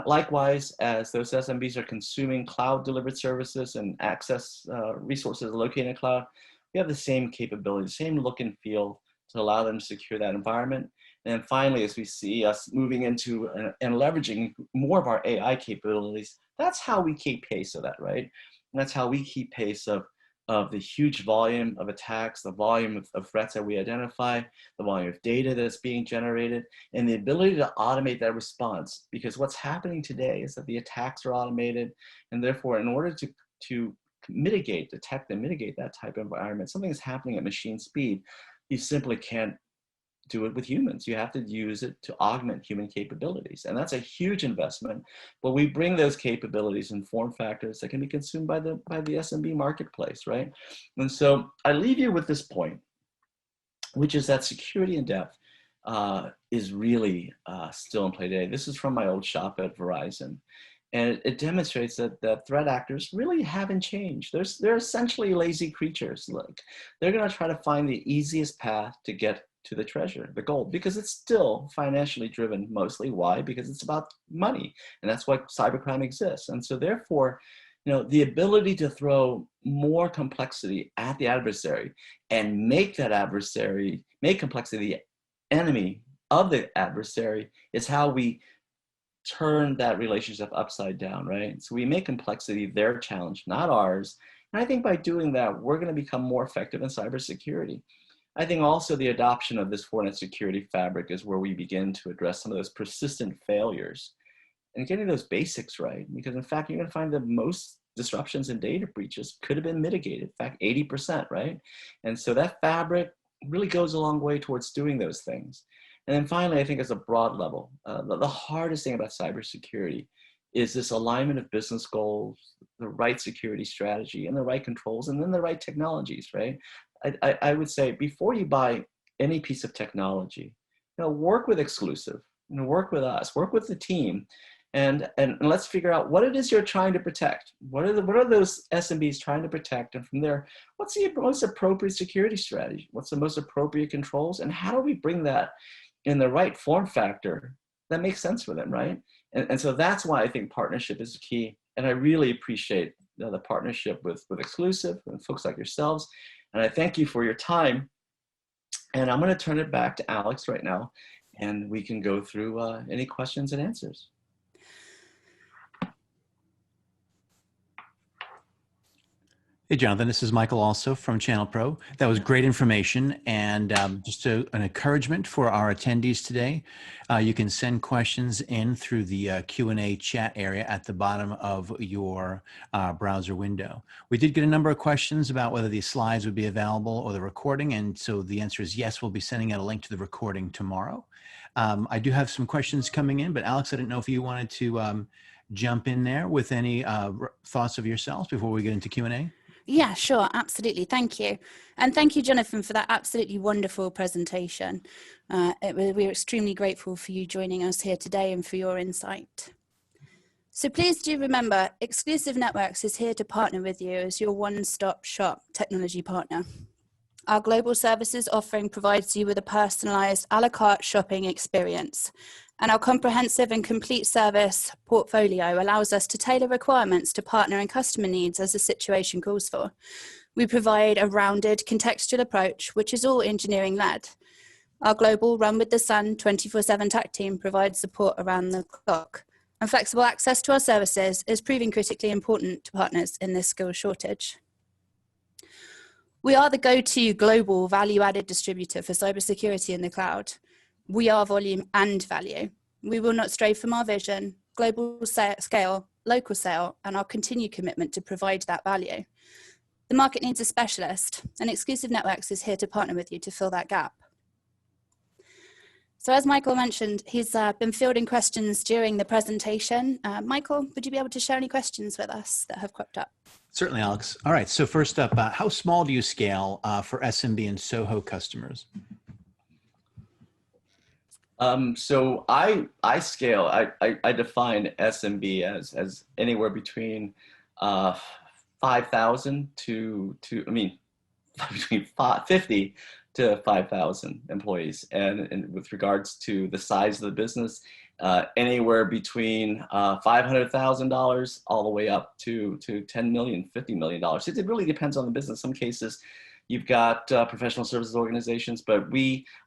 likewise, as those SMBs are consuming cloud-delivered services and access resources located in the cloud, we have the same capability, same look and feel to allow them to secure that environment. And then finally, as we see us moving into and leveraging more of our AI capabilities, that's how we keep pace of that, right? And that's how we keep pace of the huge volume of attacks, the volume of threats that we identify, the volume of data that's being generated, and the ability to automate that response. Because what's happening today is that the attacks are automated, and therefore, in order to mitigate, detect and mitigate that type of environment, something is happening at machine speed, you simply can't do it with humans. You have to use it to augment human capabilities. And that's a huge investment, but we bring those capabilities in form factors that can be consumed by the SMB marketplace, right? And so I leave you with this point, which is that security in depth is really still in play today. This is from my old shop at Verizon. And it demonstrates that threat actors really haven't changed. They're essentially lazy creatures. Look, they're gonna try to find the easiest path to get to the treasure, the gold, because it's still financially driven mostly. Why? Because it's about money, and that's why cybercrime exists. And so therefore, the ability to throw more complexity at the adversary and make complexity the enemy of the adversary is how we turn that relationship upside down, right? So we make complexity their challenge, not ours. And I think by doing that, we're going to become more effective in cybersecurity. I think also the adoption of this Fortinet Security Fabric is where we begin to address some of those persistent failures and getting those basics right. Because in fact, you're going to find that most disruptions and data breaches could have been mitigated. In fact, 80%, right? And so that fabric really goes a long way towards doing those things. And then finally, I think as a broad level, the hardest thing about cybersecurity is this alignment of business goals, the right security strategy, and the right controls, and then the right technologies, right? I would say before you buy any piece of technology, work with exclusive, work with us, work with the team, and let's figure out what it is you're trying to protect. What are those SMBs trying to protect? And from there, what's the most appropriate security strategy? What's the most appropriate controls? And how do we bring that in the right form factor that makes sense for them, right? And so that's why I think partnership is key. And I really appreciate the partnership with Exclusive and folks like yourselves. And I thank you for your time. And I'm going to turn it back to Alex right now, and we can go through any questions and answers. Hey, Jonathan, this is Michael also from Channel Pro. That was great information, and just an encouragement for our attendees today. You can send questions in through the Q&A chat area at the bottom of your browser window. We did get a number of questions about whether these slides would be available or the recording, and so the answer is yes, we'll be sending out a link to the recording tomorrow. I do have some questions coming in, but Alex, I didn't know if you wanted to jump in there with any thoughts of yourselves before we get into Q&A. Yeah, sure. Absolutely. Thank you. And thank you, Jonathan, for that absolutely wonderful presentation. We're extremely grateful for you joining us here today and for your insight. So please do remember, Exclusive Networks is here to partner with you as your one-stop shop technology partner. Our global services offering provides you with a personalized a la carte shopping experience. And our comprehensive and complete service portfolio allows us to tailor requirements to partner and customer needs as the situation calls for. We provide a rounded contextual approach, which is all engineering led. Our global Run with the Sun 24/7 tech team provides support around the clock. And flexible access to our services is proving critically important to partners in this skill shortage. We are the go-to global value-added distributor for cybersecurity in the cloud. We are volume and value. We will not stray from our vision, global scale, local sale, and our continued commitment to provide that value. The market needs a specialist, and Exclusive Networks is here to partner with you to fill that gap. So as Michael mentioned, he's been fielding questions during the presentation. Michael, would you be able to share any questions with us that have cropped up? Certainly, Alex. All right, so first up, how small do you scale for SMB and SOHO customers? So I scale, I define SMB as anywhere between 5,000 to between 50 to 5,000 employees. And with regards to the size of the business, anywhere between $500,000 all the way up to $10 million, $50 million. It really depends on the business. Some cases you've got professional services organizations, but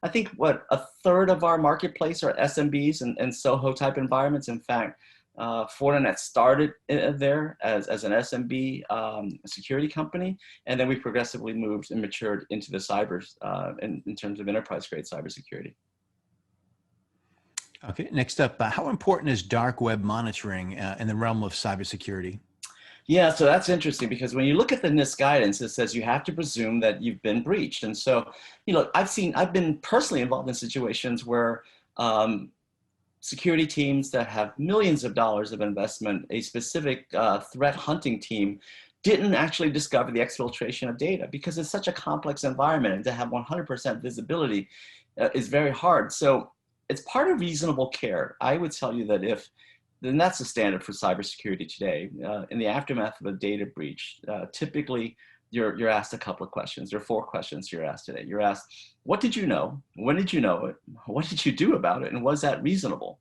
I think a third of our marketplace are SMBs and SOHO type environments. In fact, Fortinet started there as an SMB security company, and then we progressively moved and matured into the cybers in terms of enterprise-grade cybersecurity. Okay, next up, how important is dark web monitoring in the realm of cybersecurity? Yeah, so that's interesting because when you look at the NIST guidance, it says you have to presume that you've been breached. And so, I've been personally involved in situations where security teams that have millions of dollars of investment, a specific threat hunting team, didn't actually discover the exfiltration of data because it's such a complex environment, and to have 100% visibility is very hard. So it's part of reasonable care. I would tell you that then that's the standard for cybersecurity today. In the aftermath of a data breach, typically you're asked a couple of questions. There are 4 questions you're asked today. You're asked, what did you know? When did you know it? What did you do about it? And was that reasonable?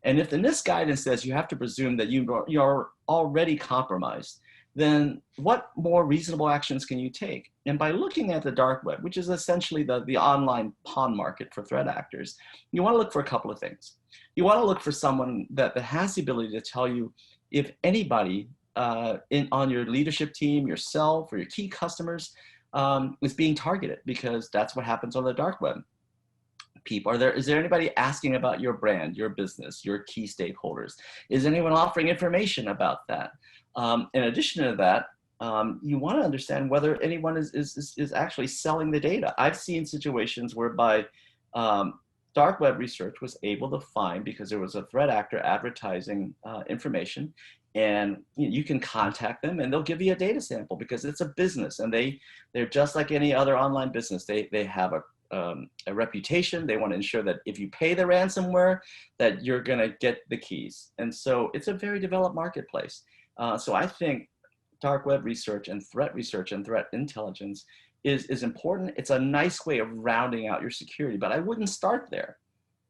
And if the NIST guidance says you have to presume that you're already compromised, then what more reasonable actions can you take? And by looking at the dark web, which is essentially the online pawn market for threat actors, you want to look for a couple of things. You want to look for someone that has the ability to tell you if anybody on your leadership team, yourself, or your key customers is being targeted, because that's what happens on the dark web. Is there anybody asking about your brand, your business, your key stakeholders? Is anyone offering information about that? In addition to that, you want to understand whether anyone is actually selling the data. I've seen situations whereby dark web research was able to find, because there was a threat actor advertising information, and you can contact them and they'll give you a data sample because it's a business, and they're just like any other online business. They have a reputation. They want to ensure that if you pay the ransomware, that you're going to get the keys. And so it's a very developed marketplace. So I think dark web research and threat intelligence is important. It's a nice way of rounding out your security, but I wouldn't start there.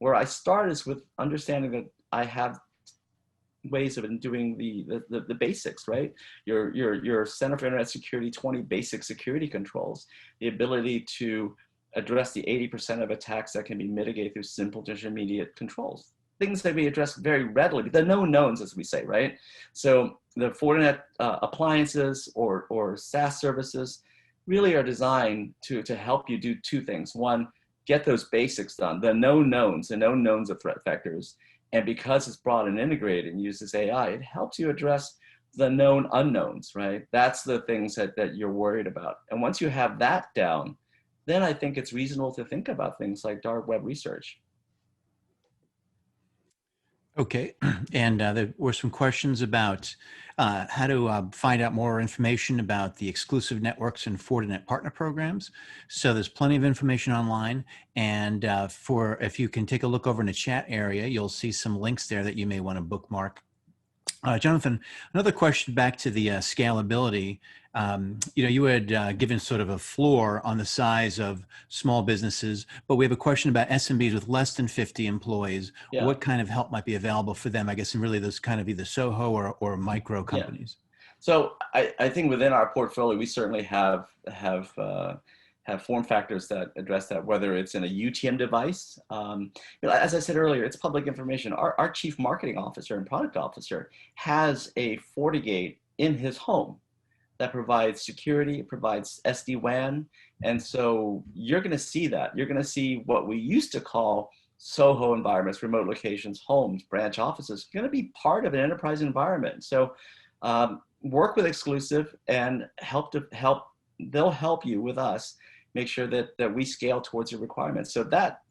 Where I start is with understanding that I have ways of doing the basics, right? Your Center for Internet Security 20 basic security controls, the ability to address the 80% of attacks that can be mitigated through simple to intermediate controls. Things that we address very readily, the known knowns, as we say, right? So the Fortinet appliances or SaaS services really are designed to help you do two things. One, get those basics done, the known knowns of threat vectors. And because it's broad and integrated and uses AI, it helps you address the known unknowns, right? That's the things that you're worried about. And once you have that down, then I think it's reasonable to think about things like dark web research. Okay, and there were some questions about how to find out more information about the exclusive networks and Fortinet partner programs. So there's plenty of information online, and if you can take a look over in the chat area, you'll see some links there that you may want to bookmark. Jonathan, another question back to the scalability. You had given sort of a floor on the size of small businesses, but we have a question about SMBs with less than 50 employees. Yeah. What kind of help might be available for them? I guess, and really those kind of either SOHO or micro companies. Yeah. So I think within our portfolio, we certainly have form factors that address that, whether it's in a UTM device. As I said earlier, it's public information. Our chief marketing officer and product officer has a FortiGate in his home that provides security, it provides SD-WAN. And so you're gonna see that. You're gonna see what we used to call SOHO environments, remote locations, homes, branch offices, gonna be part of an enterprise environment. So work with Exclusive and they'll help you with us make sure that we scale towards your requirements. So that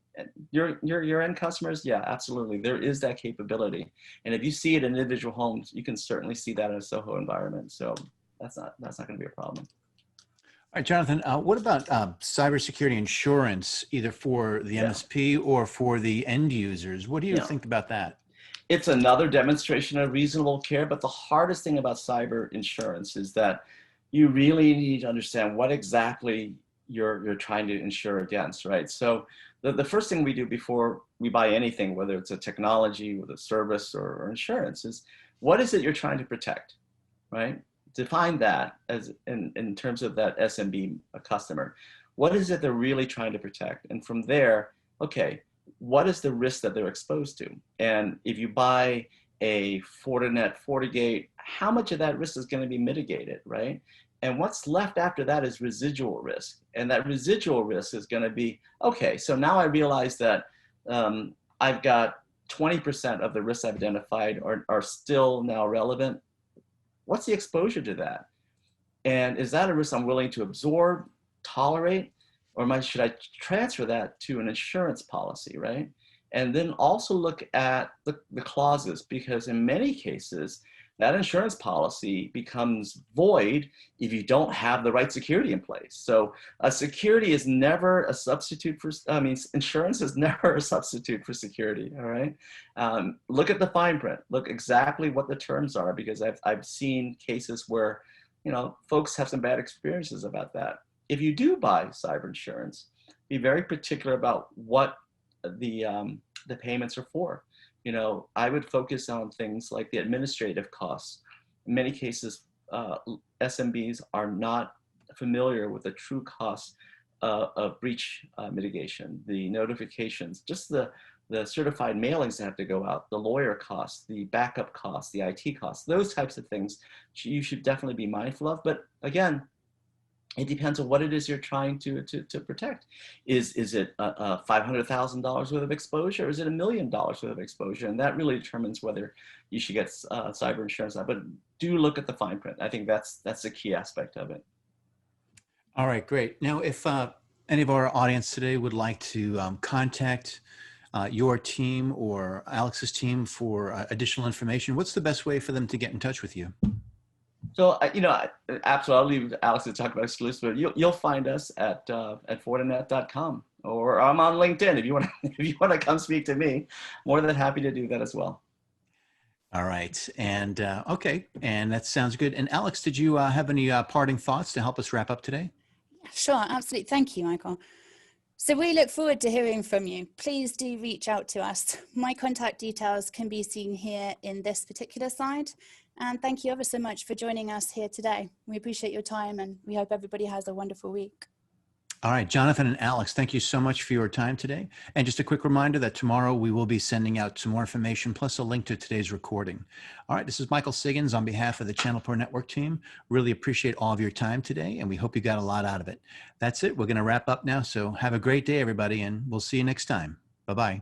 your end customers, yeah, absolutely. There is that capability. And if you see it in individual homes, you can certainly see that in a SOHO environment. So that's not going to be a problem. All right, Jonathan, what about cybersecurity insurance, either for the MSP or for the end users? What do you think about that? It's another demonstration of reasonable care, but the hardest thing about cyber insurance is that you really need to understand what exactly you're trying to insure against, right? So the first thing we do before we buy anything, whether it's a technology, with a service or insurance, is what is it you're trying to protect, right? Define that as in terms of that SMB customer. What is it they're really trying to protect? And from there, okay, what is the risk that they're exposed to? And if you buy a Fortinet FortiGate, how much of that risk is going to be mitigated, right? And what's left after that is residual risk. And that residual risk is going to be, okay, so now I realize that I've got 20% of the risks I've identified are still now relevant. What's the exposure to that? And is that a risk I'm willing to absorb, tolerate, or should I transfer that to an insurance policy, right? And then also look at the clauses, because in many cases, that insurance policy becomes void if you don't have the right security in place. So security is never a substitute for, insurance is never a substitute for security, all right? Look at the fine print, look exactly what the terms are, because I've seen cases where, folks have some bad experiences about that. If you do buy cyber insurance, be very particular about what the payments are for. I would focus on things like the administrative costs. In many cases, SMBs are not familiar with the true cost of breach mitigation, the notifications, just the certified mailings that have to go out, the lawyer costs, the backup costs, the IT costs, those types of things you should definitely be mindful of. But again, it depends on what it is you're trying to protect. Is it $500,000 worth of exposure, or is it $1 million worth of exposure? And that really determines whether you should get cyber insurance. But do look at the fine print. I think that's the key aspect of it. All right, great. Now, if any of our audience today would like to contact your team or Alex's team for additional information, what's the best way for them to get in touch with you? So, absolutely, I'll leave Alex to talk about Exclusive. You'll find us at Fortinet.com, or I'm on LinkedIn if you want to come speak to me. More than happy to do that as well. All right, and okay, and that sounds good. And Alex, did you have any parting thoughts to help us wrap up today? Sure, absolutely. Thank you, Michael. So we look forward to hearing from you. Please do reach out to us. My contact details can be seen here in this particular slide. And thank you ever so much for joining us here today. We appreciate your time and we hope everybody has a wonderful week. All right, Jonathan and Alex, thank you so much for your time today. And just a quick reminder that tomorrow we will be sending out some more information plus a link to today's recording. All right, this is Michael Siggins on behalf of the Channel Pro Network team. Really appreciate all of your time today, and we hope you got a lot out of it. That's it. We're going to wrap up now. So have a great day, everybody, and we'll see you next time. Bye-bye.